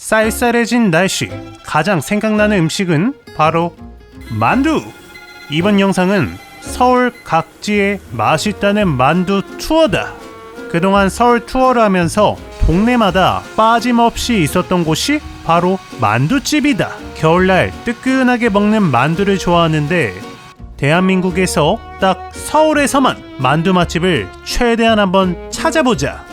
쌀쌀해진 날씨, 가장 생각나는 음식은 바로 만두! 이번 영상은 서울 각지의 맛있다는 만두 투어다. 그동안 서울 투어를 하면서 동네마다 빠짐없이 있었던 곳이 바로 만두집이다. 겨울날 뜨끈하게 먹는 만두를 좋아하는데 대한민국에서 딱 서울에서만 만두 맛집을 최대한 한번 찾아보자.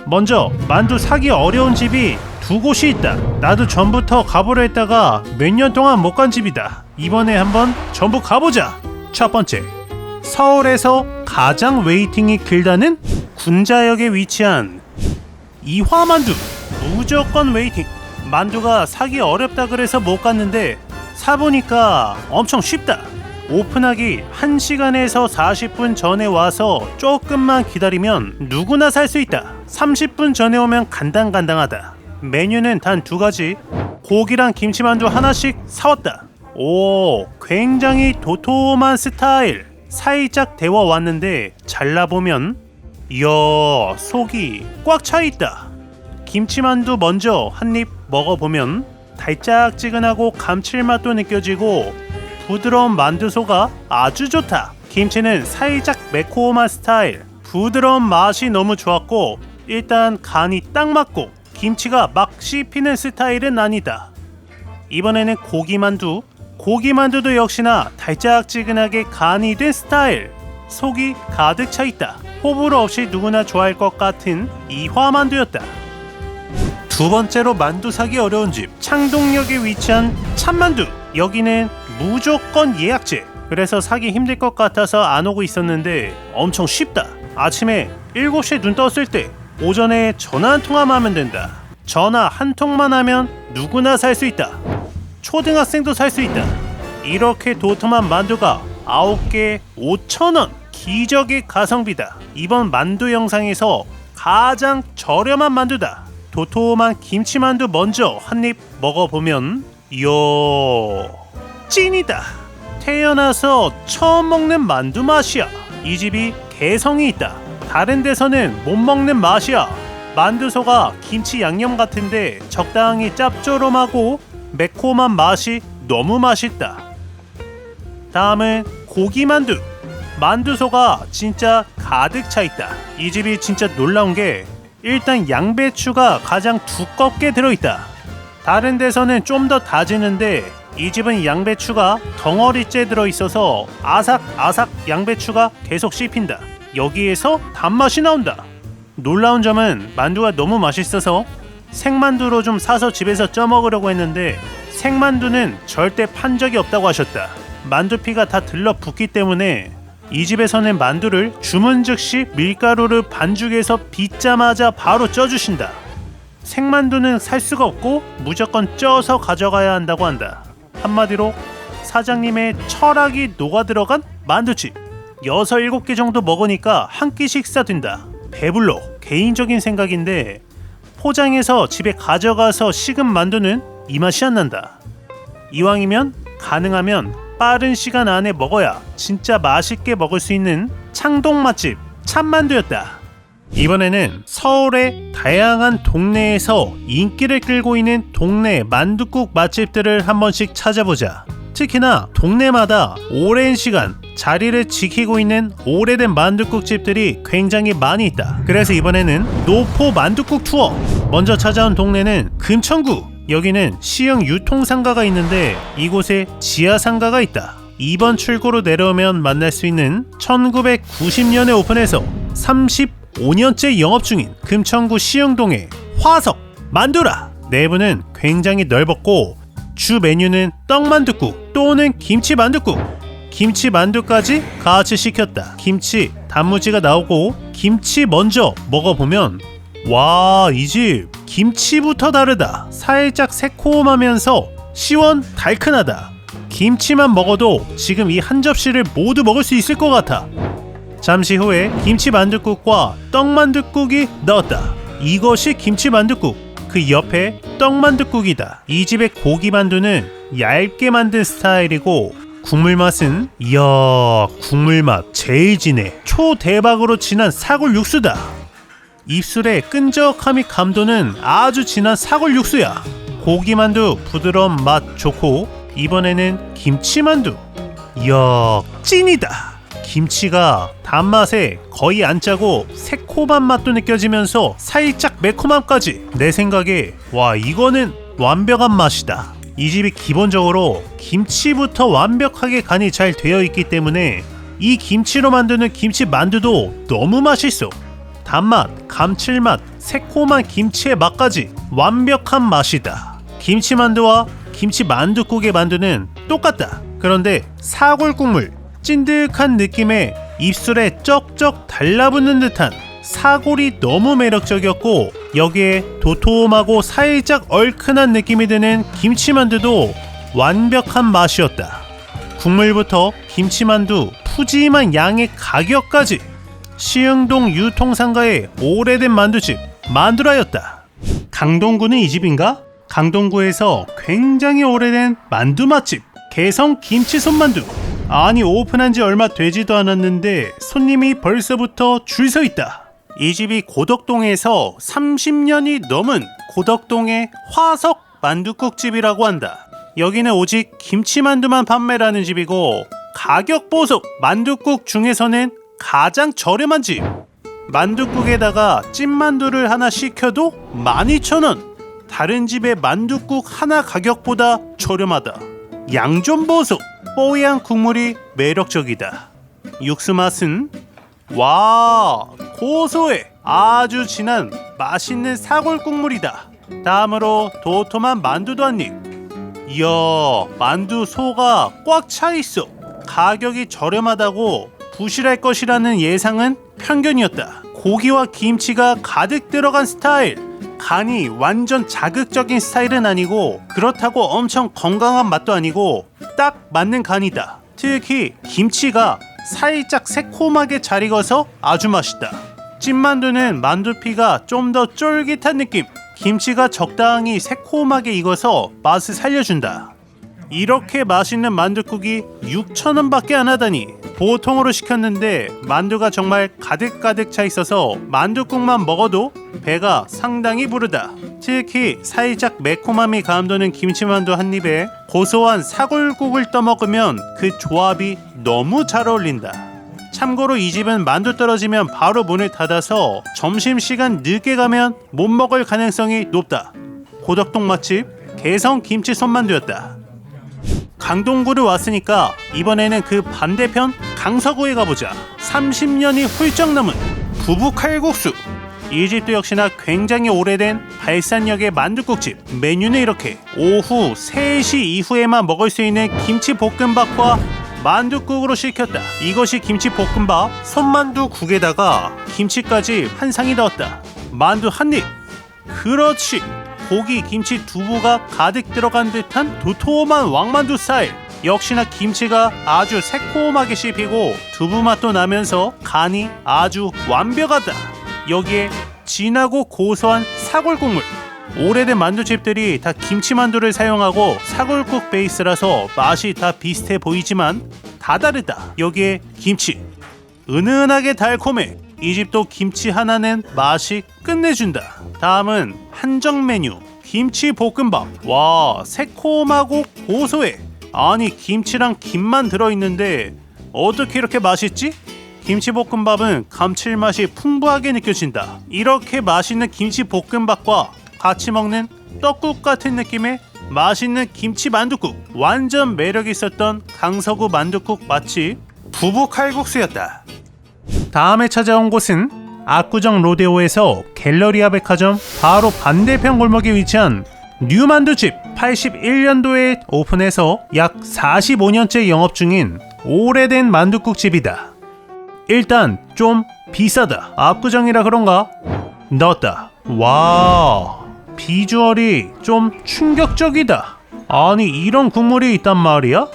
먼저 만두 사기 어려운 집이 두 곳이 있다. 나도 전부터 가보려 했다가 몇 년 동안 못 간 집이다. 이번에 한번 전부 가보자. 첫 번째, 서울에서 가장 웨이팅이 길다는 군자역에 위치한 이화만두. 무조건 웨이팅. 만두가 사기 어렵다 그래서 못 갔는데 사보니까 엄청 쉽다. 오픈하기 1시간에서 40분 전에 와서 조금만 기다리면 누구나 살 수 있다. 30분 전에 오면 간당간당하다. 메뉴는 단 2가지. 고기랑 김치만두 하나씩 사왔다. 오, 굉장히 도톰한 스타일. 살짝 데워왔는데 잘라보면 이야, 속이 꽉 차있다. 김치만두 먼저 한입 먹어보면 달짝지근하고 감칠맛도 느껴지고 부드러운 만두소가 아주 좋다. 김치는 살짝 매콤한 스타일. 부드러운 맛이 너무 좋았고 일단 간이 딱 맞고 김치가 막 씹히는 스타일은 아니다. 이번에는 고기만두. 고기만두도 역시나 달짝지근하게 간이 된 스타일. 속이 가득 차있다. 호불호 없이 누구나 좋아할 것 같은 이화만두였다. 두 번째로 만두 사기 어려운 집, 창동역에 위치한 참만두. 여기는 무조건 예약제. 그래서 사기 힘들 것 같아서 안 오고 있었는데 엄청 쉽다. 아침에 7시에 눈 떴을 때 오전에 전화 한 통화만 하면 된다. 전화 한 통만 하면 누구나 살 수 있다. 초등학생도 살 수 있다. 이렇게 도톰한 만두가 9개 5,000원. 기적의 가성비다. 이번 만두 영상에서 가장 저렴한 만두다. 도톰한 김치만두 먼저 한입 먹어보면 이야, 찐이다. 태어나서 처음 먹는 만두 맛이야. 이 집이 개성이 있다. 다른 데서는 못 먹는 맛이야. 만두소가 김치 양념 같은데 적당히 짭조름하고 매콤한 맛이 너무 맛있다. 다음은 고기만두. 만두소가 진짜 가득 차있다. 이 집이 진짜 놀라운 게 일단 양배추가 가장 두껍게 들어있다. 다른 데서는 좀 더 다지는데 이 집은 양배추가 덩어리째 들어있어서 아삭아삭 양배추가 계속 씹힌다. 여기에서 단맛이 나온다. 놀라운 점은 만두가 너무 맛있어서 생만두로 좀 사서 집에서 쪄먹으려고 했는데 생만두는 절대 판 적이 없다고 하셨다. 만두피가 다 들러붙기 때문에 이 집에서는 만두를 주문 즉시 밀가루를 반죽해서 빚자마자 바로 쪄주신다. 생만두는 살 수가 없고 무조건 쪄서 가져가야 한다고 한다. 한마디로 사장님의 철학이 녹아들어간 만두집. 6, 7개 정도 먹으니까 한 끼 식사 된다. 배불러. 개인적인 생각인데 포장해서 집에 가져가서 식은 만두는 이 맛이 안 난다. 이왕이면 가능하면 빠른 시간 안에 먹어야 진짜 맛있게 먹을 수 있는 창동 맛집 참만두였다. 이번에는 서울의 다양한 동네에서 인기를 끌고 있는 동네 만둣국 맛집들을 한 번씩 찾아보자. 특히나 동네마다 오랜 시간 자리를 지키고 있는 오래된 만둣국 집들이 굉장히 많이 있다. 그래서 이번에는 노포 만둣국 투어. 먼저 찾아온 동네는 금천구. 여기는 시흥 유통상가가 있는데 이곳에 지하상가가 있다. 2번 출구로 내려오면 만날 수 있는 1990년에 오픈해서 35년째 영업 중인 금천구 시흥동의 화석 만두라. 내부는 굉장히 넓었고 주 메뉴는 떡만둣국 또는 김치만둣국, 김치만두까지 같이 시켰다. 김치 단무지가 나오고 김치 먼저 먹어보면 와, 이 집 김치부터 다르다. 살짝 새콤하면서 시원달큰하다. 김치만 먹어도 지금 이 한 접시를 모두 먹을 수 있을 것 같아. 잠시 후에 김치만둣국과 떡만둣국이 나왔다. 이것이 김치만둣국, 그 옆에 떡만둣국이다. 이 집의 고기만두는 얇게 만든 스타일이고 국물 맛은 이야, 국물 맛 제일 진해. 초대박으로 진한 사골 육수다. 입술에 끈적함이 감도는 아주 진한 사골 육수야. 고기만두 부드러운 맛 좋고, 이번에는 김치만두. 이야, 찐이다. 김치가 단맛에 거의 안 짜고 새콤한 맛도 느껴지면서 살짝 매콤함까지. 내 생각에 와, 이거는 완벽한 맛이다. 이 집이 기본적으로 김치부터 완벽하게 간이 잘 되어 있기 때문에 이 김치로 만드는 김치만두도 너무 맛있어. 단맛, 감칠맛, 새콤한 김치의 맛까지 완벽한 맛이다. 김치만두와 김치만둣국의 만두는 똑같다. 그런데 사골국물, 찐득한 느낌에 입술에 쩍쩍 달라붙는 듯한 사골이 너무 매력적이었고, 여기에 도톰하고 살짝 얼큰한 느낌이 드는 김치만두도 완벽한 맛이었다. 국물부터 김치만두 푸짐한 양의 가격까지. 시흥동 유통상가의 오래된 만두집 만두라였다. 강동구는 이 집인가? 강동구에서 굉장히 오래된 만두 맛집 개성 김치 손만두. 아니, 오픈한 지 얼마 되지도 않았는데 손님이 벌써부터 줄 서 있다. 이 집이 고덕동에서 30년이 넘은 고덕동의 화석 만두국집이라고 한다. 여기는 오직 김치만두만 판매라는 집이고, 가격 보석, 만두국 중에서는 가장 저렴한 집. 만두국에다가 찐만두를 하나 시켜도 12,000원. 다른 집의 만두국 하나 가격보다 저렴하다. 양 좀 보소. 뽀얀 국물이 매력적이다. 육수 맛은 와, 고소해. 아주 진한 맛있는 사골 국물이다. 다음으로 도톰한 만두도 한 입. 이야, 만두 소가 꽉 차 있어. 가격이 저렴하다고 부실할 것이라는 예상은 편견이었다. 고기와 김치가 가득 들어간 스타일. 간이 완전 자극적인 스타일은 아니고, 그렇다고 엄청 건강한 맛도 아니고 딱 맞는 간이다. 특히 김치가 살짝 새콤하게 잘 익어서 아주 맛있다. 찐만두는 만두피가 좀 더 쫄깃한 느낌. 김치가 적당히 새콤하게 익어서 맛을 살려준다. 이렇게 맛있는 만두국이 6,000원 밖에 안 하다니. 보통으로 시켰는데 만두가 정말 가득가득 차 있어서 만두국만 먹어도 배가 상당히 부르다. 특히 살짝 매콤함이 감도는 김치만두 한 입에 고소한 사골국을 떠먹으면 그 조합이 너무 잘 어울린다. 참고로 이 집은 만두 떨어지면 바로 문을 닫아서 점심시간 늦게 가면 못 먹을 가능성이 높다. 고덕동 맛집 개성 김치 손만두였다. 강동구를 왔으니까 이번에는 그 반대편 강서구에 가보자. 30년이 훌쩍 넘은 부부 칼국수. 이 집도 역시나 굉장히 오래된 발산역의 만둣국집. 메뉴는 이렇게: 오후 3시 이후에만 먹을 수 있는 김치볶음밥과 만둣국으로 시켰다. 이것이 김치볶음밥, 손만두국에다가 김치까지 한 상이 넣었다. 만두 한 입. 그렇지, 고기, 김치, 두부가 가득 들어간 듯한 도톰한 왕만두 스타일. 역시나 김치가 아주 새콤하게 씹히고 두부 맛도 나면서 간이 아주 완벽하다. 여기에 진하고 고소한 사골국물. 오래된 만두집들이 다 김치만두를 사용하고 사골국 베이스라서 맛이 다 비슷해 보이지만 다 다르다. 여기에 김치 은은하게 달콤해. 이 집도 김치 하나는 맛이 끝내준다. 다음은 한정 메뉴 김치볶음밥. 와, 새콤하고 고소해. 아니, 김치랑 김만 들어있는데 어떻게 이렇게 맛있지? 김치볶음밥은 감칠맛이 풍부하게 느껴진다. 이렇게 맛있는 김치볶음밥과 같이 먹는 떡국 같은 느낌의 맛있는 김치만둣국. 완전 매력 있었던 강서구 만둣국 맛집 부부 칼국수였다. 다음에 찾아온 곳은 압구정 로데오에서 갤러리아 백화점 바로 반대편 골목에 위치한 뉴만두집. 81년도에 오픈해서 약 45년째 영업 중인 오래된 만둣국집이다. 일단 좀 비싸다. 압구정이라 그런가? 넣었다. 와, 비주얼이 좀 충격적이다. 아니, 이런 국물이 있단 말이야?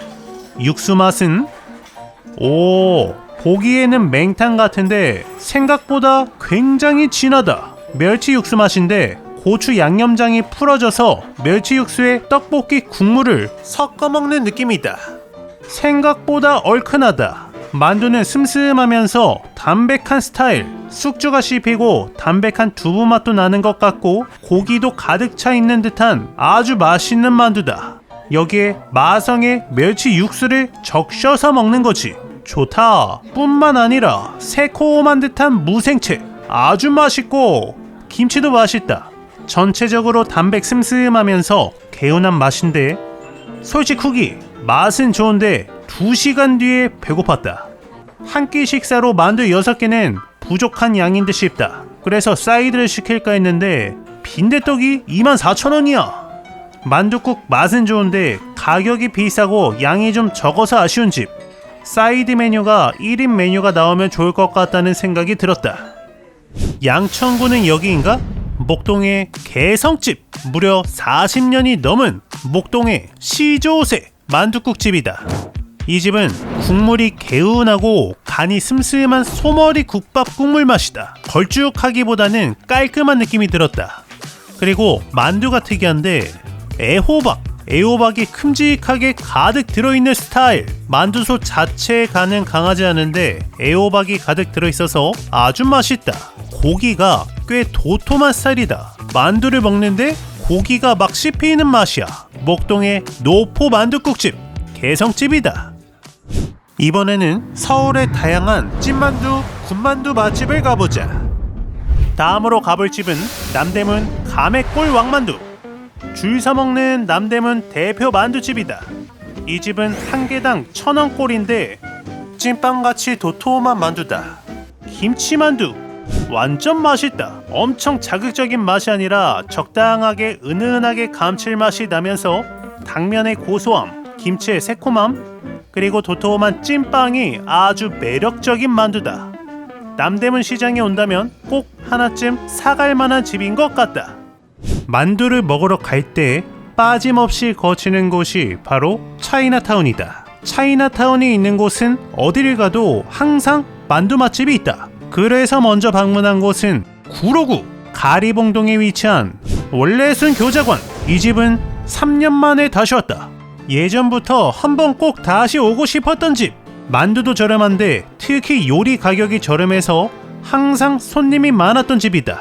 육수 맛은 오, 보기에는 맹탕 같은데 생각보다 굉장히 진하다. 멸치 육수 맛인데 고추 양념장이 풀어져서 멸치 육수에 떡볶이 국물을 섞어 먹는 느낌이다. 생각보다 얼큰하다. 만두는 슴슴하면서 담백한 스타일. 숙주가 씹히고 담백한 두부 맛도 나는 것 같고 고기도 가득 차 있는 듯한 아주 맛있는 만두다. 여기에 마성의 멸치 육수를 적셔서 먹는 거지. 좋다. 뿐만 아니라 새콤한 듯한 무생채 아주 맛있고 김치도 맛있다. 전체적으로 담백 슴슴하면서 개운한 맛인데 솔직 후기 맛은 좋은데 2시간 뒤에 배고팠다. 한 끼 식사로 만두 6개는 부족한 양인 듯 싶다. 그래서 사이드를 시킬까 했는데 빈대떡이 24,000원이야. 만둣국 맛은 좋은데 가격이 비싸고 양이 좀 적어서 아쉬운 집. 사이드 메뉴가 1인 메뉴가 나오면 좋을 것 같다는 생각이 들었다. 양천구는 여기인가? 목동의 개성집. 무려 40년이 넘은 목동의 시조새 만둣국집이다. 이 집은 국물이 개운하고 간이 슴슴한 소머리 국밥 국물 맛이다. 걸쭉하기보다는 깔끔한 느낌이 들었다. 그리고 만두가 특이한데 애호박이 큼직하게 가득 들어있는 스타일. 만두소 자체의 간은 강하지 않은데 애호박이 가득 들어있어서 아주 맛있다. 고기가 꽤 도톰한 스타일이다. 만두를 먹는데 고기가 막 씹히는 맛이야. 목동의 노포 만둣국집 개성집이다. 이번에는 서울의 다양한 찐만두, 군만두 맛집을 가보자. 다음으로 가볼 집은 남대문 감액골 왕만두. 줄 서먹는 남대문 대표 만두집이다. 이 집은 한 개당 1,000원꼴인데 찐빵같이 도톰한 만두다. 김치만두 완전 맛있다. 엄청 자극적인 맛이 아니라 적당하게 은은하게 감칠맛이 나면서 당면의 고소함, 김치의 새콤함, 그리고 도톰한 찐빵이 아주 매력적인 만두다. 남대문 시장에 온다면 꼭 하나쯤 사갈 만한 집인 것 같다. 만두를 먹으러 갈 때 빠짐없이 거치는 곳이 바로 차이나타운이다. 차이나타운이 있는 곳은 어디를 가도 항상 만두 맛집이 있다. 그래서 먼저 방문한 곳은 구로구 가리봉동에 위치한 원래순 교자관. 이 집은 3년 만에 다시 왔다. 예전부터 한번 꼭 다시 오고 싶었던 집. 만두도 저렴한데 특히 요리 가격이 저렴해서 항상 손님이 많았던 집이다.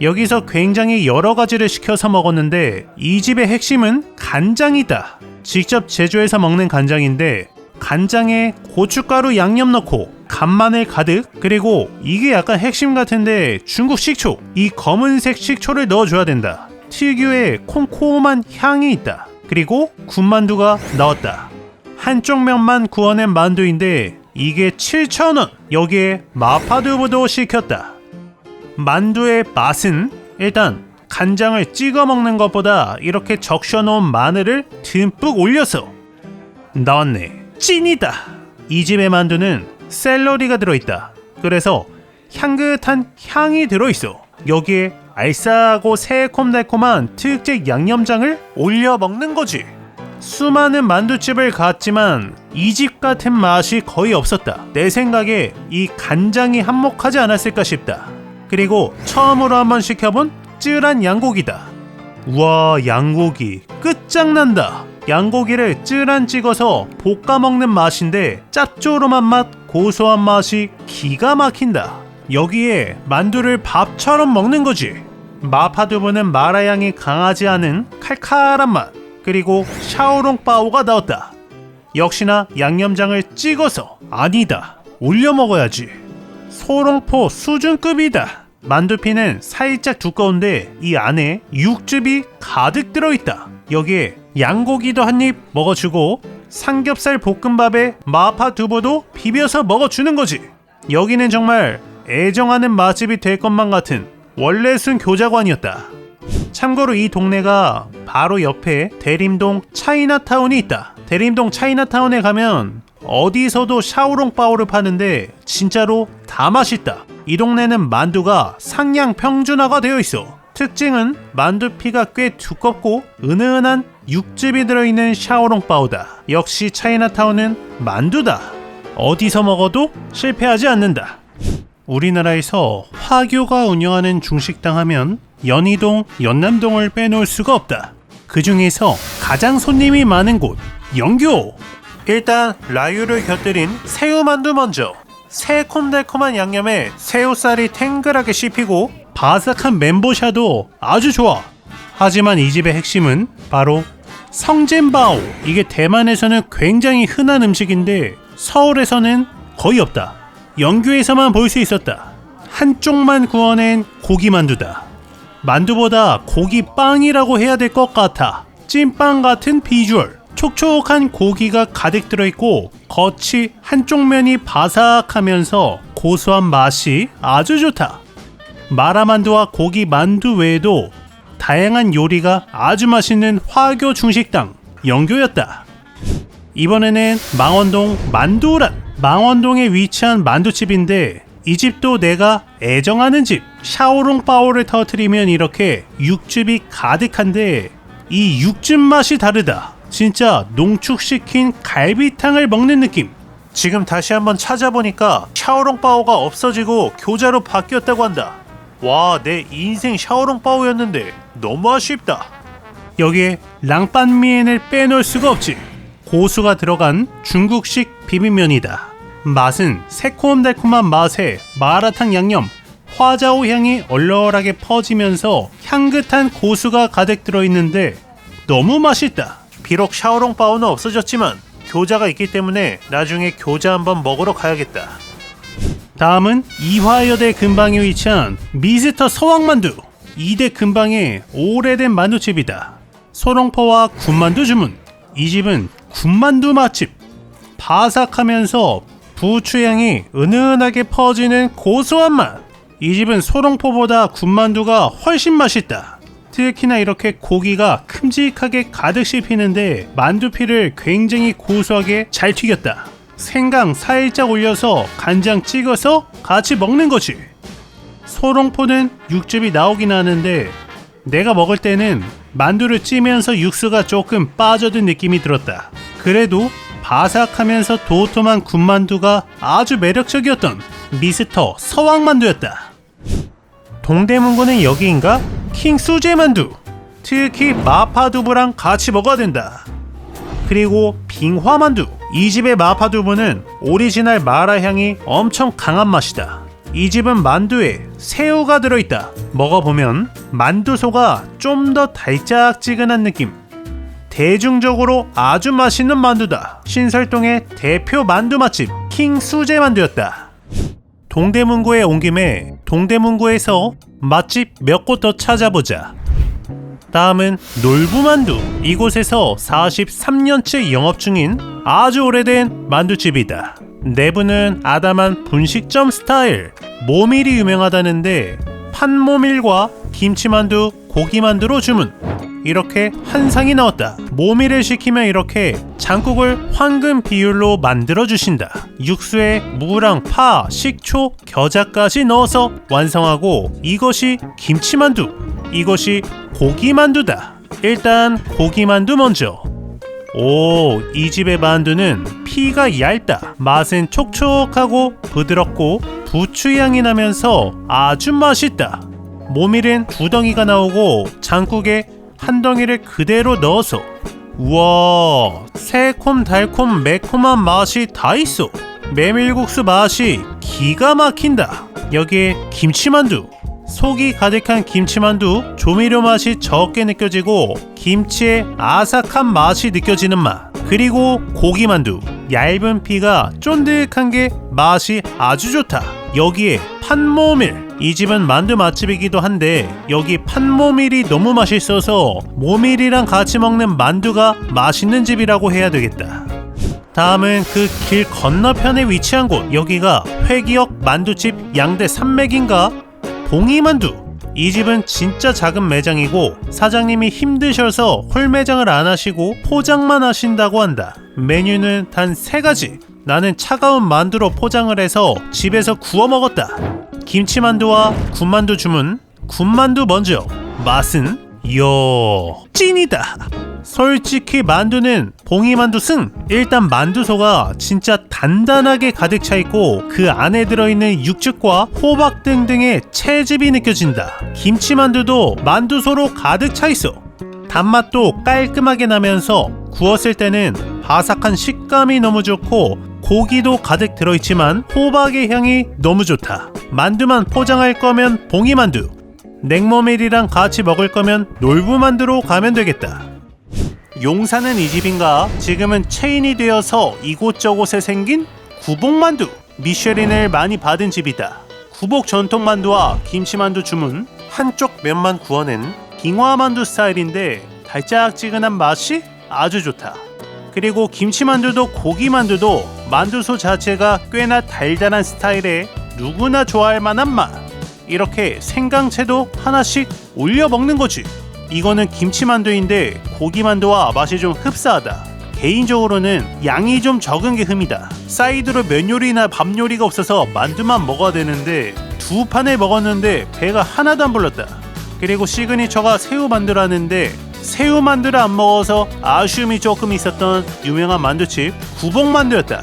여기서 굉장히 여러 가지를 시켜서 먹었는데 이 집의 핵심은 간장이다. 직접 제조해서 먹는 간장인데 간장에 고춧가루 양념 넣고 간마늘 가득, 그리고 이게 약간 핵심 같은데 중국 식초, 이 검은색 식초를 넣어줘야 된다. 특유의 콤콤한 향이 있다. 그리고 군만두가 나왔다. 한쪽 면만 구워낸 만두인데 이게 7,000원. 여기에 마파두부도 시켰다. 만두의 맛은 일단 간장을 찍어 먹는 것보다 이렇게 적셔놓은 마늘을 듬뿍 올려서 나왔네. 찐이다. 이 집의 만두는 샐러리가 들어있다. 그래서 향긋한 향이 들어있어. 여기에 알싸하고 새콤달콤한 특제 양념장을 올려 먹는 거지. 수많은 만두집을 갔지만 이 집 같은 맛이 거의 없었다. 내 생각에 이 간장이 한몫하지 않았을까 싶다. 그리고 처음으로 한번 시켜본 쯔란 양고기다. 우와, 양고기 끝장난다. 양고기를 쯔란 찍어서 볶아 먹는 맛인데 짭조름한 맛, 고소한 맛이 기가 막힌다. 여기에 만두를 밥처럼 먹는 거지. 마파두부는 마라향이 강하지 않은 칼칼한 맛, 그리고 샤오롱바오가 나왔다. 역시나 양념장을 찍어서, 아니다, 올려 먹어야지. 소롱포 수준급이다. 만두피는 살짝 두꺼운데 이 안에 육즙이 가득 들어있다. 여기에 양고기도 한 입 먹어주고 삼겹살 볶음밥에 마파두부도 비벼서 먹어주는 거지. 여기는 정말 애정하는 맛집이 될 것만 같은 원래순 교자관이었다. 참고로 이 동네가 바로 옆에 대림동 차이나타운이 있다. 대림동 차이나타운에 가면 어디서도 샤오롱바오를 파는데 진짜로 다 맛있다. 이 동네는 만두가 상향 평준화가 되어 있어. 특징은 만두피가 꽤 두껍고 은은한 육즙이 들어있는 샤오롱바오다. 역시 차이나타운은 만두다. 어디서 먹어도 실패하지 않는다. 우리나라에서 화교가 운영하는 중식당 하면 연희동, 연남동을 빼놓을 수가 없다. 그 중에서 가장 손님이 많은 곳, 영교! 일단 라유를 곁들인 새우만두 먼저. 새콤달콤한 양념에 새우살이 탱글하게 씹히고 바삭한 멘보샤도 아주 좋아. 하지만 이 집의 핵심은 바로 성젠바오. 이게 대만에서는 굉장히 흔한 음식인데 서울에서는 거의 없다. 영규에서만 볼 수 있었다. 한쪽만 구워낸 고기만두다. 만두보다 고기빵이라고 해야 될 것 같아. 찐빵 같은 비주얼. 촉촉한 고기가 가득 들어있고 겉이 한쪽 면이 바삭하면서 고소한 맛이 아주 좋다. 마라만두와 고기만두 외에도 다양한 요리가 아주 맛있는 화교 중식당 영교였다. 이번에는 망원동 만두란, 망원동에 위치한 만두집인데 이 집도 내가 애정하는 집. 샤오롱바오를 터뜨리면 이렇게 육즙이 가득한데 이 육즙 맛이 다르다. 진짜 농축시킨 갈비탕을 먹는 느낌. 지금 다시 한번 찾아보니까 샤오롱바오가 없어지고 교자로 바뀌었다고 한다. 와, 내 인생 샤오롱바오였는데 너무 아쉽다. 여기에 랑빤미엔을 빼놓을 수가 없지. 고수가 들어간 중국식 비빔면이다. 맛은 새콤달콤한 맛에 마라탕 양념, 화자오 향이 얼얼하게 퍼지면서 향긋한 고수가 가득 들어있는데 너무 맛있다. 비록 샤오롱바오는 없어졌지만 교자가 있기 때문에 나중에 교자 한번 먹으러 가야겠다. 다음은 이화여대 근방에 위치한 미스터 서왕만두. 2대 근방의 오래된 만두집이다. 소롱포와 군만두 주문. 이 집은 군만두 맛집. 바삭하면서 부추향이 은은하게 퍼지는 고소한 맛. 이 집은 소롱포보다 군만두가 훨씬 맛있다. 특히나 이렇게 고기가 큼직하게 가득 씹히는데 만두피를 굉장히 고소하게 잘 튀겼다. 생강 살짝 올려서 간장 찍어서 같이 먹는 거지. 소롱포는 육즙이 나오긴 하는데 내가 먹을 때는 만두를 찌면서 육수가 조금 빠져든 느낌이 들었다. 그래도 바삭하면서 도톰한 군만두가 아주 매력적이었던 미스터 서왕만두였다. 동대문구는 여기인가? 킹 수제만두. 특히 마파두부랑 같이 먹어야 된다. 그리고 빙화만두. 이 집의 마파두부는 오리지널 마라향이 엄청 강한 맛이다. 이 집은 만두에 새우가 들어있다. 먹어보면 만두소가 좀 더 달짝지근한 느낌. 대중적으로 아주 맛있는 만두다. 신설동의 대표 만두 맛집 킹 수제만두였다. 동대문구에 온 김에 동대문구에서 맛집 몇 곳 더 찾아보자. 다음은 놀부만두. 이곳에서 43년째 영업 중인 아주 오래된 만두집이다. 내부는 아담한 분식점 스타일. 모밀이 유명하다는데 판모밀과 김치만두, 고기만두로 주문. 이렇게 한 상이 나왔다. 모밀을 시키면 이렇게 장국을 황금 비율로 만들어 주신다. 육수에 무랑 파, 식초, 겨자까지 넣어서 완성하고 이것이 김치만두, 이것이 고기만두다. 일단 고기만두 먼저. 오, 이 집의 만두는 피가 얇다. 맛은 촉촉하고 부드럽고 부추향이 나면서 아주 맛있다. 모밀은 두 덩이가 나오고 장국에 한 덩이를 그대로 넣어서 우와, 새콤 달콤 매콤한 맛이 다 있어. 메밀국수 맛이 기가 막힌다. 여기에 김치만두. 속이 가득한 김치만두. 조미료 맛이 적게 느껴지고 김치의 아삭한 맛이 느껴지는 맛. 그리고 고기만두. 얇은 피가 쫀득한 게 맛이 아주 좋다. 여기에 판모밀. 이 집은 만두 맛집이기도 한데 여기 판모밀이 너무 맛있어서 모밀이랑 같이 먹는 만두가 맛있는 집이라고 해야 되겠다. 다음은 그 길 건너편에 위치한 곳. 여기가 회기역 만두집 양대 산맥인가? 봉이만두. 이 집은 진짜 작은 매장이고 사장님이 힘드셔서 홀 매장을 안 하시고 포장만 하신다고 한다. 메뉴는 단 3가지. 나는 차가운 만두로 포장을 해서 집에서 구워 먹었다. 김치만두와 군만두 주문. 군만두 먼저. 맛은 이야, 찐이다. 솔직히 만두는 봉이만두 승. 일단 만두소가 진짜 단단하게 가득 차있고 그 안에 들어있는 육즙과 호박 등등의 채즙이 느껴진다. 김치만두도 만두소로 가득 차있어. 단맛도 깔끔하게 나면서 구웠을 때는 바삭한 식감이 너무 좋고 고기도 가득 들어있지만 호박의 향이 너무 좋다. 만두만 포장할 거면 봉이만두, 냉모밀이랑 같이 먹을 거면 놀부만두로 가면 되겠다. 용산은 이 집인가 지금은 체인이 되어서 이곳저곳에 생긴 구복만두, 미쉐린을 많이 받은 집이다. 구복 전통만두와 김치만두 주문, 한쪽 면만 구워낸 빙화만두 스타일인데 달짝지근한 맛이 아주 좋다. 그리고 김치만두도 고기만두도 만두소 자체가 꽤나 달달한 스타일에 누구나 좋아할 만한 맛. 이렇게 생강채도 하나씩 올려 먹는 거지. 이거는 김치만두인데 고기만두와 맛이 좀 흡사하다. 개인적으로는 양이 좀 적은 게 흠이다. 사이드로 면 요리나 밥 요리가 없어서 만두만 먹어야 되는데 두 판을 먹었는데 배가 하나도 안 불렀다. 그리고 시그니처가 새우만두라는데 새우만두를 안 먹어서 아쉬움이 조금 있었던 유명한 만두집 구복만두였다.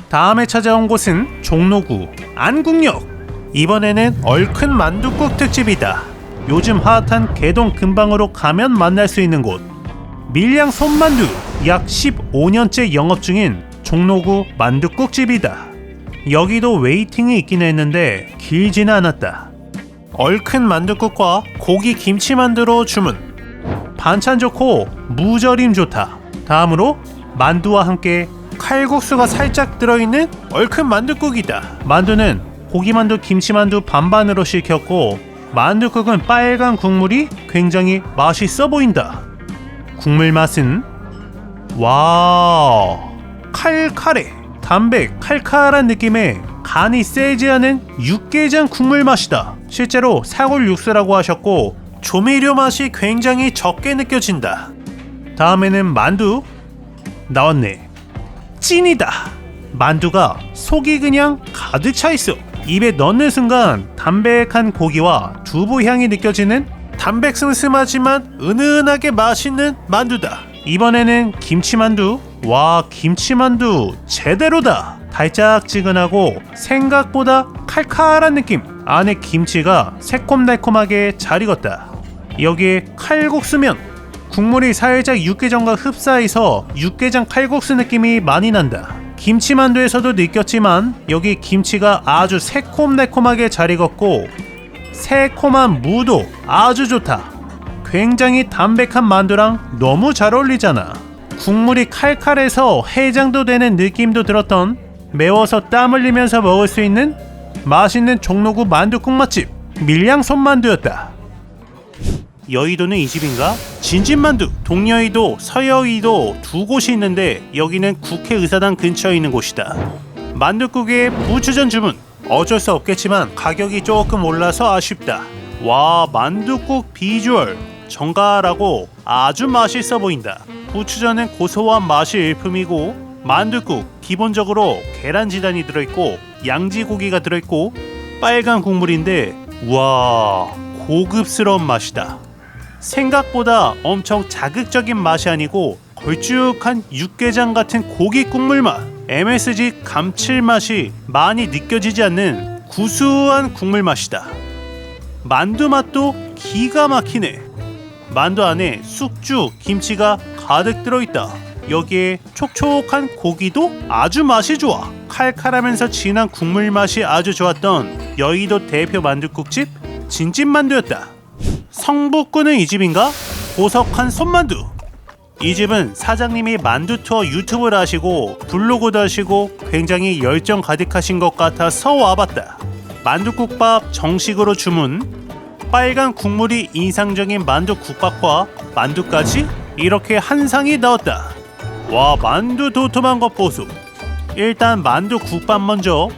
다음에 찾아온 곳은 종로구 안국역. 이번에는 얼큰 만둣국 특집이다. 요즘 핫한 개동 근방으로 가면 만날 수 있는 곳, 밀양 손만두. 약 15년째 영업 중인 종로구 만둣국집이다. 여기도 웨이팅이 있긴 했는데 길지는 않았다. 얼큰 만둣국과 고기 김치만두로 주문. 반찬 좋고 무절임 좋다. 다음으로 만두와 함께 칼국수가 살짝 들어있는 얼큰 만둣국이다. 만두는 고기만두 김치만두 반반으로 시켰고 만둣국은 빨간 국물이 굉장히 맛있어 보인다. 국물 맛은 와 칼칼해. 담백 칼칼한 느낌의 간이 세지 않은 육개장 국물 맛이다. 실제로 사골 육수라고 하셨고 조미료 맛이 굉장히 적게 느껴진다. 다음에는 만두 나왔네. 찐이다. 만두가 속이 그냥 가득 차 있어. 입에 넣는 순간 담백한 고기와 두부 향이 느껴지는 담백슴슴하지만 은은하게 맛있는 만두다. 이번에는 김치만두. 와, 김치만두 제대로다. 달짝지근하고 생각보다 칼칼한 느낌. 안에 김치가 새콤달콤하게 잘 익었다. 여기에 칼국수면. 국물이 살짝 육개장과 흡사해서 육개장 칼국수 느낌이 많이 난다. 김치만두에서도 느꼈지만 여기 김치가 아주 새콤달콤하게 잘 익었고 새콤한 무도 아주 좋다. 굉장히 담백한 만두랑 너무 잘 어울리잖아. 국물이 칼칼해서 해장도 되는 느낌도 들었던, 매워서 땀 흘리면서 먹을 수 있는 맛있는 종로구 만둣국 맛집 밀양 손만두였다. 여의도는 이 집인가? 진진만두. 동여의도, 서여의도 두 곳이 있는데 여기는 국회의사당 근처에 있는 곳이다. 만둣국에 부추전 주문. 어쩔 수 없겠지만 가격이 조금 올라서 아쉽다. 와, 만둣국 비주얼 정갈하고 아주 맛있어 보인다. 부추전은 고소한 맛이 일품이고 만둣국 기본적으로 계란지단이 들어있고 양지고기가 들어있고 빨간 국물인데 우와, 고급스러운 맛이다. 생각보다 엄청 자극적인 맛이 아니고 걸쭉한 육개장 같은 고기 국물 맛, MSG 감칠맛이 많이 느껴지지 않는 구수한 국물 맛이다. 만두 맛도 기가 막히네. 만두 안에 숙주, 김치가 가득 들어있다. 여기에 촉촉한 고기도 아주 맛이 좋아. 칼칼하면서 진한 국물 맛이 아주 좋았던 여의도 대표 만둣국집 진진만두였다. 성북구는 이 집인가? 보석한 손만두. 이 집은 사장님이 만두 투어 유튜브를 하시고 블로그도 하시고 굉장히 열정 가득하신 것 같아서 와봤다. 만두국밥 정식으로 주문. 빨간 국물이 인상적인 만두국밥과 만두까지 이렇게 한 상이 나왔다. 와, 만두 도톰한 것 보소. 일단 만두국밥 먼저.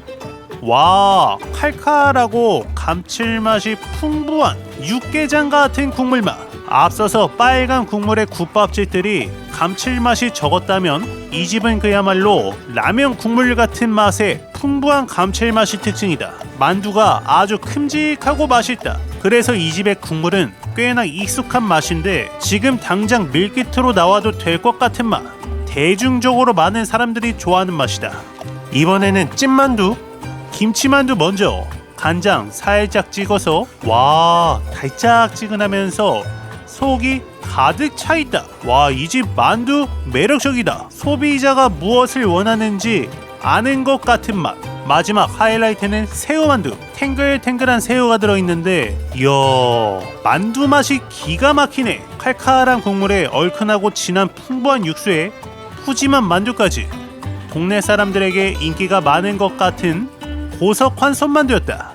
와, 칼칼하고 감칠맛이 풍부한 육개장 같은 국물맛. 앞서서 빨간 국물의 국밥집들이 감칠맛이 적었다면 이 집은 그야말로 라면 국물 같은 맛의 풍부한 감칠맛이 특징이다. 만두가 아주 큼직하고 맛있다. 그래서 이 집의 국물은 꽤나 익숙한 맛인데 지금 당장 밀키트로 나와도 될 것 같은 맛. 대중적으로 많은 사람들이 좋아하는 맛이다. 이번에는 찐만두. 김치만두 먼저. 간장 살짝 찍어서 와, 달짝지근하면서 속이 가득 차있다. 와, 이 집 만두 매력적이다. 소비자가 무엇을 원하는지 아는 것 같은 맛. 마지막 하이라이트는 새우만두. 탱글탱글한 새우가 들어있는데 이야, 만두 맛이 기가 막히네. 칼칼한 국물에 얼큰하고 진한 풍부한 육수에 푸짐한 만두까지. 동네 사람들에게 인기가 많은 것 같은 고석한 손만두였다.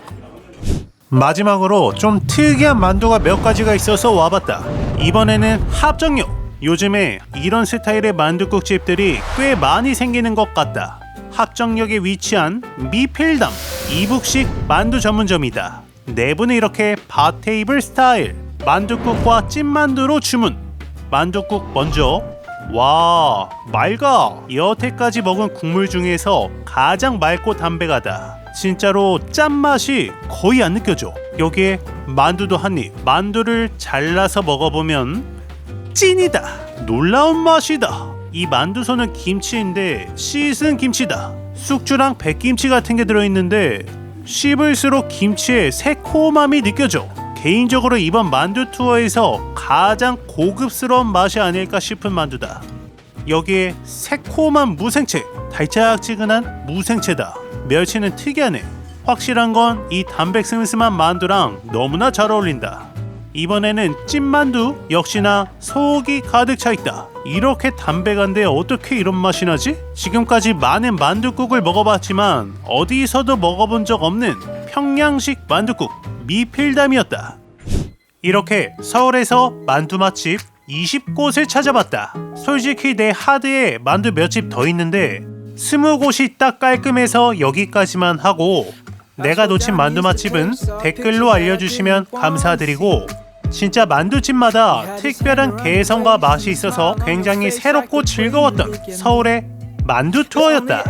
마지막으로 좀 특이한 만두가 몇 가지가 있어서 와봤다. 이번에는 합정역. 요즘에 이런 스타일의 만두국집들이 꽤 많이 생기는 것 같다. 합정역에 위치한 미필담 이북식 만두 전문점이다. 내부는 이렇게 바 테이블 스타일. 만두국과 찐만두로 주문. 만두국 먼저. 와, 맑아. 여태까지 먹은 국물 중에서 가장 맑고 담백하다. 진짜로 짠맛이 거의 안 느껴져. 여기에 만두도 한입. 만두를 잘라서 먹어보면 찐이다. 놀라운 맛이다. 이 만두소는 김치인데 씻은 김치다. 쑥주랑 백김치 같은 게 들어있는데 씹을수록 김치의 새콤함이 느껴져. 개인적으로 이번 만두 투어에서 가장 고급스러운 맛이 아닐까 싶은 만두다. 여기에 새콤한 무생채, 달짝지근한 무생채다. 멸치는 특이하네. 확실한 건 이 담백 슴슴한 만두랑 너무나 잘 어울린다. 이번에는 찐만두 역시나 속이 가득 차있다. 이렇게 담백한데 어떻게 이런 맛이 나지? 지금까지 많은 만두국을 먹어봤지만 어디서도 먹어본 적 없는 평양식 만두국 미필담이었다. 이렇게 서울에서 만두 맛집 20곳을 찾아봤다. 솔직히 내 하드에 만두 몇 집 더 있는데 20곳이 딱 깔끔해서 여기까지만 하고, 내가 놓친 만두 맛집은 댓글로 알려주시면 감사드리고, 진짜 만두집마다 특별한 개성과 맛이 있어서 굉장히 새롭고 즐거웠던 서울의 만두 투어였다.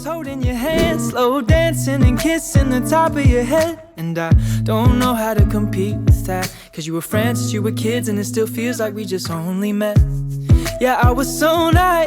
Holding your hand, slow dancing and kissing the top of your head. And I don't know how to compete with that, cause you were friends since you were kids and it still feels like we just only met. Yeah, I was so naive